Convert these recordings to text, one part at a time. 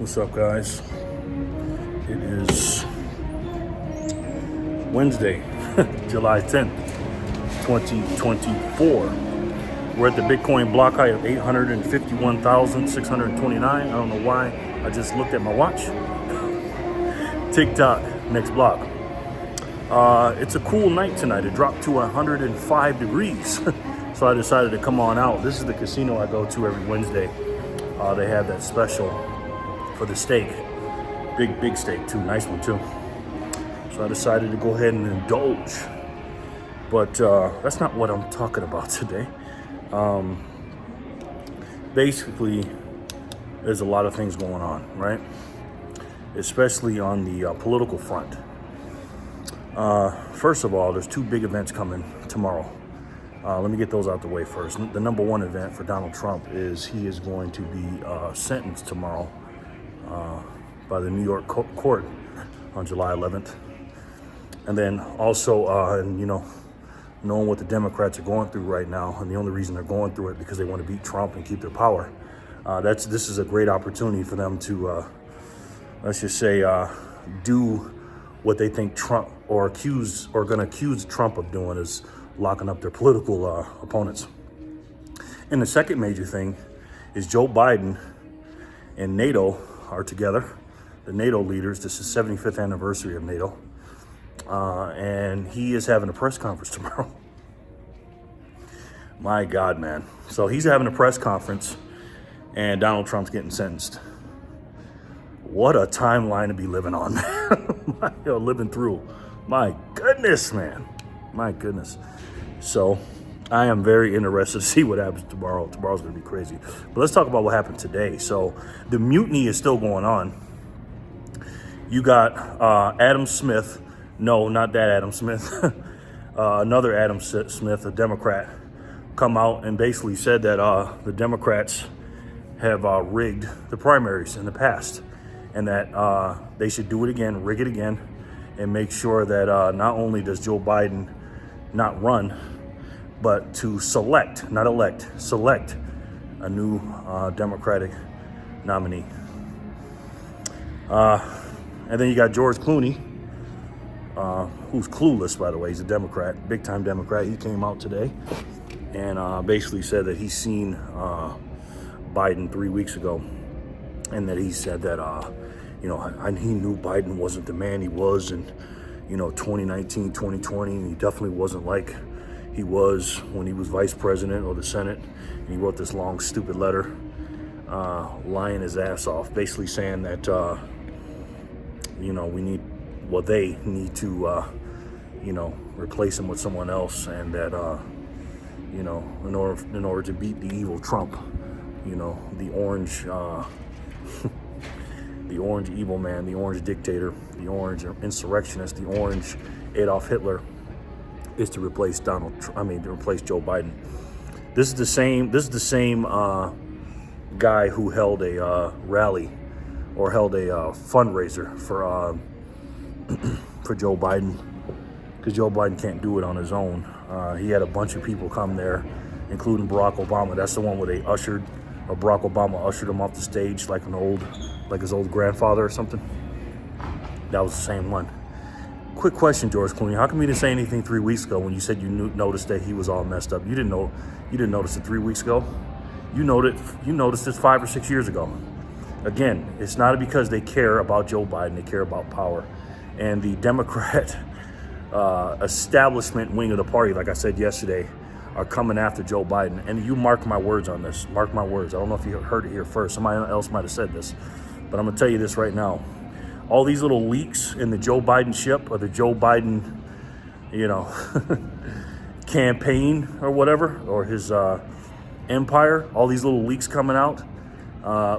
What's up, guys? It is Wednesday, July 10th, 2024. We're at the Bitcoin block height of 851,629. I don't know why. I just looked at my watch. TikTok, next block. It's a cool night tonight. It dropped to 105 degrees. So I decided to come on out. This is the casino I go to every Wednesday. They have that special for the steak. Big steak too, nice one too. So I decided to go ahead and indulge. But that's not what I'm talking about today. Basically, there's a lot of things going on, right? Especially on the political front. First of all, there's two big events coming tomorrow. Let me get those out the way first. The number one event for Donald Trump is he is going to be sentenced tomorrow by the New York court on July 11th. And then also, knowing what the Democrats are going through right now, and the only reason they're going through it because they want to beat Trump and keep their power. This is a great opportunity for them to, let's just say, do what they think Trump going to accuse Trump of doing, is locking up their political opponents. And the second major thing is Joe Biden and NATO are together. The NATO leaders, this is 75th anniversary of NATO. And he is having a press conference tomorrow. My God, man. So he's having a press conference and Donald Trump's getting sentenced. What a timeline to be living on, man. Living through. My goodness, man. My goodness. So I am very interested to see what happens tomorrow. Tomorrow's going to be crazy. But let's talk about what happened today. So the mutiny is still going on. You got Adam Smith. No, not that Adam Smith. Another Adam Smith, a Democrat, come out and basically said that the Democrats have rigged the primaries in the past, and that they should do it again, rig it again, and make sure that not only does Joe Biden not run, but to select, not elect, select a new Democratic nominee. And then you got George Clooney, who's clueless, by the way. He's a Democrat, big-time Democrat. He came out today and basically said that he's seen Biden 3 weeks ago, and that he said that, he knew Biden wasn't the man he was in, 2019, 2020, and he definitely wasn't like he was when he was vice president or the Senate. And he wrote this long, stupid letter lying his ass off, basically saying that, they need to, replace him with someone else, and that, in order to beat the evil Trump, the orange, the orange evil man, the orange dictator, the orange insurrectionist, the orange Adolf Hitler, is to replace to replace Joe Biden. This is the same guy who held a rally or held a fundraiser for Joe Biden, because Joe Biden can't do it on his own. He had a bunch of people come there, including Barack Obama. That's the one where Barack Obama ushered him off the stage like his old grandfather or something. That was the same one. Quick question, George Clooney. How come you didn't say anything 3 weeks ago when you said you noticed that he was all messed up? You didn't notice it 3 weeks ago. You noticed it 5 or 6 years ago. Again, it's not because they care about Joe Biden. They care about power. And the Democrat establishment wing of the party, like I said yesterday, are coming after Joe Biden. And you mark my words on this. Mark my words. I don't know if you heard it here first. Somebody else might have said this. But I'm going to tell you this right now. All these little leaks in the Joe Biden ship, or the Joe Biden, campaign or whatever, or his empire, all these little leaks coming out.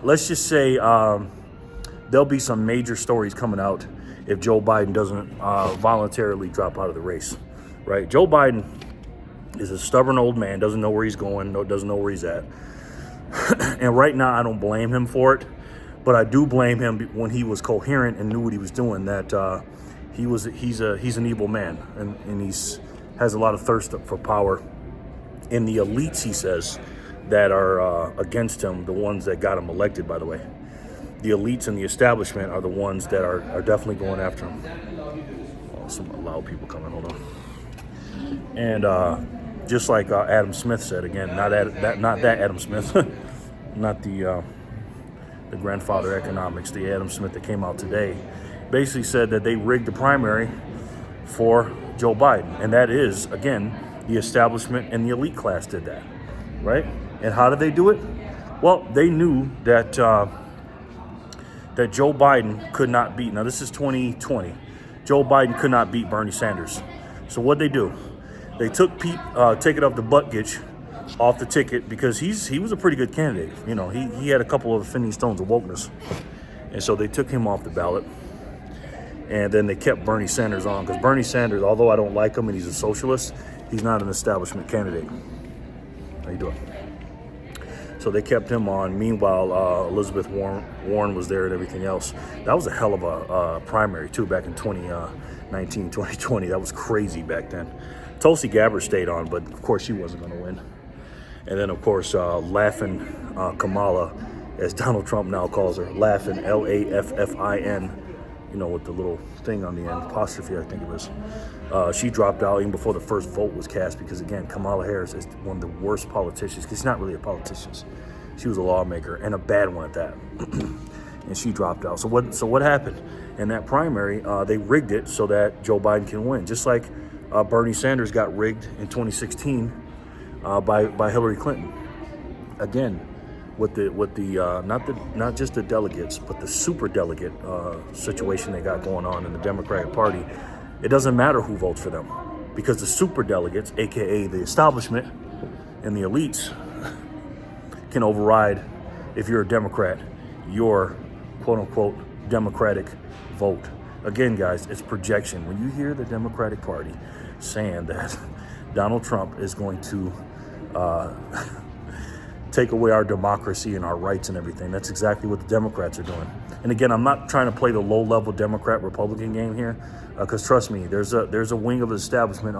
Let's just say there'll be some major stories coming out if Joe Biden doesn't voluntarily drop out of the race, right? Joe Biden is a stubborn old man, doesn't know where he's going, doesn't know where he's at. And right now, I don't blame him for it, but I do blame him when he was coherent and knew what he was doing, that he's an evil man, and has a lot of thirst for power. And the elites, he says, that are against him, the ones that got him elected, by the way, the elites and the establishment are the ones that are definitely going after him. Oh, some loud people coming. Hold on. And just like Adam Smith said, again, not that Adam Smith, not the grandfather of economics, the Adam Smith that came out today, basically said that they rigged the primary for Joe Biden. And that is, again, the establishment and the elite class did that, right? And how did they do it? Well, they knew that that Joe Biden could not beat. Now, this is 2020. Joe Biden could not beat Bernie Sanders. So what'd they do? They took Pete Ticket of the Buttigieg off the ticket because he was a pretty good candidate. You know, he had a couple of offending stones of wokeness. And so they took him off the ballot. And then they kept Bernie Sanders on because Bernie Sanders, although I don't like him and he's a socialist, he's not an establishment candidate. How you doing? So they kept him on. Meanwhile, Elizabeth Warren was there and everything else. That was a hell of a primary, too, back in 2019, 2020. That was crazy back then. Tulsi Gabbard stayed on, but, of course, she wasn't going to win. And then, of course, laughing Kamala, as Donald Trump now calls her, laughing, Laffin, you know, with the little thing on the end, apostrophe, I think it was. She dropped out even before the first vote was cast because, again, Kamala Harris is one of the worst politicians because she's not really a politician. She was a lawmaker and a bad one at that. And she dropped out. So what happened? In that primary, they rigged it so that Joe Biden can win. Just like Bernie Sanders got rigged in 2016 by Hillary Clinton. Again, with the not just the delegates, but the super delegate situation they got going on in the Democratic Party. It doesn't matter who votes for them because the super delegates, aka the establishment and the elites, can override, if you're a Democrat, your quote unquote Democratic vote. Again, guys, it's projection. When you hear the Democratic Party saying that Donald Trump is going to take away our democracy and our rights and everything, that's exactly what the Democrats are doing. And again, I'm not trying to play the low-level Democrat-Republican game here, because trust me, there's a wing of the establishment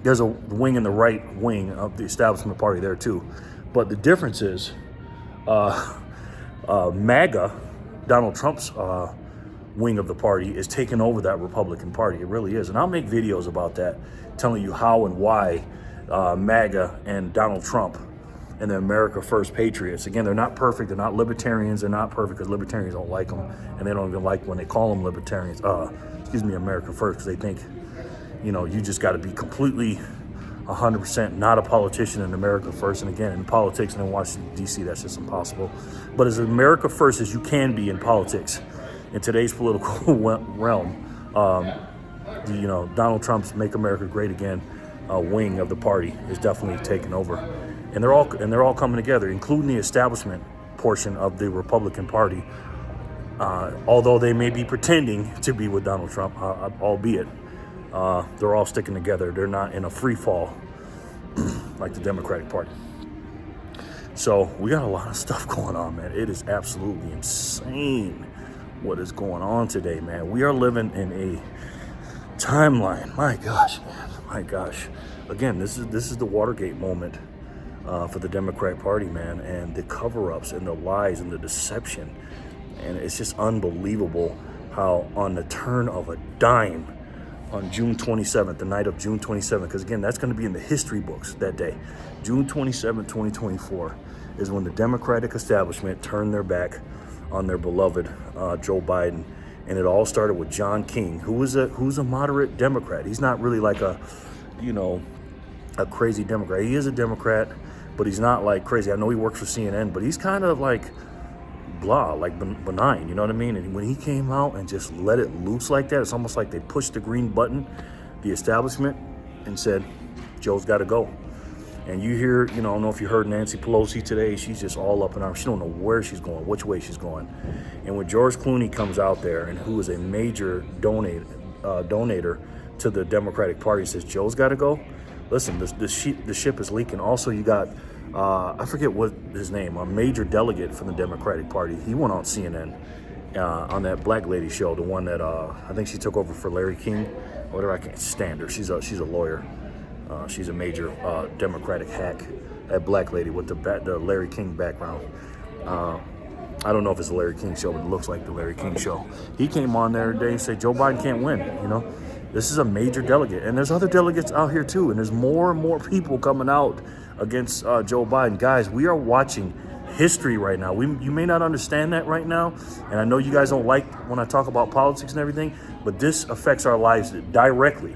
there's a wing in the right wing of the establishment party there too. But the difference is, MAGA, Donald Trump's wing of the party, is taking over that Republican Party. It really is. And I'll make videos about that, telling you how and why MAGA and Donald Trump and the America First Patriots. Again, they're not perfect. They're not libertarians. They're not perfect because libertarians don't like them. And they don't even like when they call them libertarians, America First, because they think, you know, you just got to be completely 100% not a politician in America First. And again, in politics and in Washington, D.C., that's just impossible. But as America First as you can be in politics, in today's political realm, Donald Trump's Make America Great Again wing of the party is definitely taking over. And they're all coming together, including the establishment portion of the Republican Party. Although they may be pretending to be with Donald Trump, albeit they're all sticking together. They're not in a free fall like the Democratic Party. So we got a lot of stuff going on, man. It is absolutely insane what is going on today, man. We are living in a timeline. My gosh, man. My gosh. Again, this is the Watergate moment for the Democratic Party, man, and the cover-ups and the lies and the deception. And it's just unbelievable how on the turn of a dime on June 27th, the night of June 27th, because again, that's going to be in the history books that day. June 27th, 2024 is when the Democratic establishment turned their back on their beloved Joe Biden. And it all started with John King, who's a moderate Democrat. He's not really like a crazy Democrat. He is a Democrat, but he's not like crazy. I know he works for CNN, but he's kind of like blah, like benign, you know what I mean? And when he came out and just let it loose like that, it's almost like they pushed the green button, the establishment, and said, Joe's got to go. And you hear, I don't know if you heard Nancy Pelosi today, she's just all up in arms. She don't know where she's going, which way she's going. And when George Clooney comes out there, and who is a major donator to the Democratic Party, says Joe's got to go, listen, the ship is leaking. Also, you got, I forget what his name, a major delegate from the Democratic Party. He went on CNN on that black lady show, the one that I think she took over for Larry King, or whatever. I can't stand her. She's a lawyer. She's a major Democratic hack, that black lady with the Larry King background. I don't know if it's the Larry King show, but it looks like the Larry King show. He came on there today and said Joe Biden can't win. You know, this is a major delegate, and there's other delegates out here too, and there's more and more people coming out against Joe Biden. Guys, we are watching history right now. You may not understand that right now, and I know you guys don't like when I talk about politics and everything, but this affects our lives directly.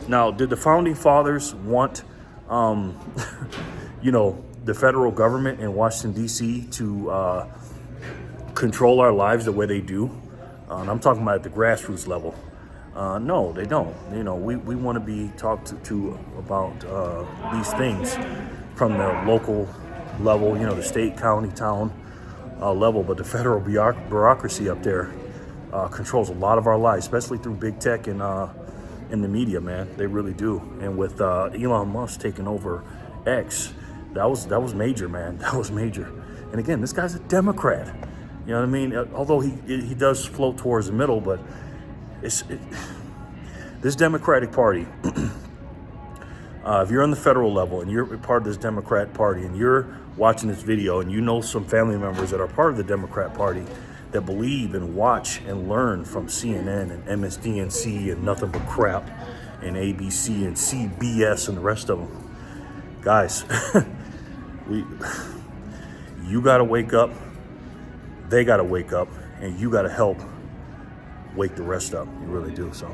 Now, did the founding fathers want, you know, the federal government in Washington, D.C. to control our lives the way they do? And I'm talking about at the grassroots level. No, they don't. You know, we want to be talked to about these things from the local level, you know, the state, county, town level. But the federal bureaucracy up there controls a lot of our lives, especially through big tech and in the media, man. They really do. And with Elon Musk taking over X, that was major, man. That was major. And again, this guy's a Democrat. You know what I mean? Although he does float towards the middle, but this Democratic Party, if you're on the federal level and you're part of this Democrat Party and you're watching this video and you know some family members that are part of the Democrat Party that believe and watch and learn from CNN and MSDNC and nothing but crap and ABC and CBS and the rest of them, guys, you got to wake up. They got to wake up, and you got to help wake the rest up. You really do. So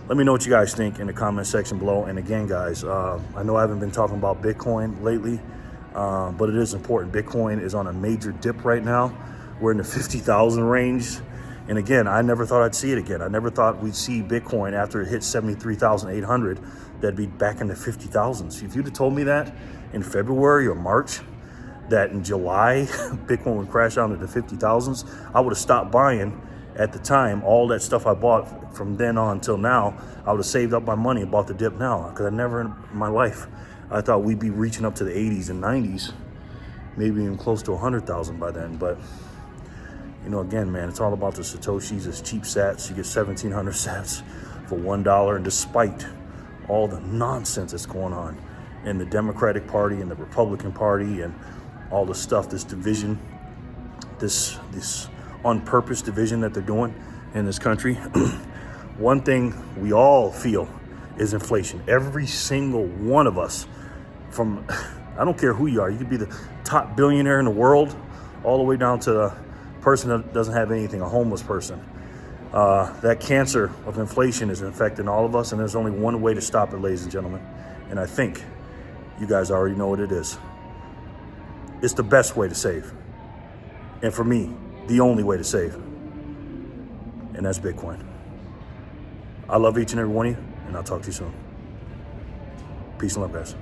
let me know what you guys think in the comment section below. And again, guys, I know I haven't been talking about Bitcoin lately, but it is important. Bitcoin is on a major dip right now. We're in the 50,000 range. And again, I never thought I'd see it again. I never thought we'd see Bitcoin after it hit 73,800, that'd be back in the 50,000s. If you'd have told me that in February or March, that in July, Bitcoin would crash down to the 50,000s, I would have stopped buying at the time. All that stuff I bought from then on till now, I would have saved up my money and bought the dip now, because I never in my life, I thought we'd be reaching up to the 80s and 90s, maybe even close to 100,000 by then. But you know, again, man, it's all about the Satoshis. It's cheap sats. You get 1,700 sats for $1. And despite all the nonsense that's going on in the Democratic Party and the Republican Party and all the stuff, this division, this on purpose division that they're doing in this country, one thing we all feel is inflation. Every single one of us, from, I don't care who you are, you could be the top billionaire in the world, all the way down to the person that doesn't have anything, a homeless person. That cancer of inflation is infecting all of us, and there's only one way to stop it, ladies and gentlemen. And I think you guys already know what it is. It's the best way to save. And for me, the only way to save. And that's Bitcoin. I love each and every one of you, and I'll talk to you soon. Peace and love, guys.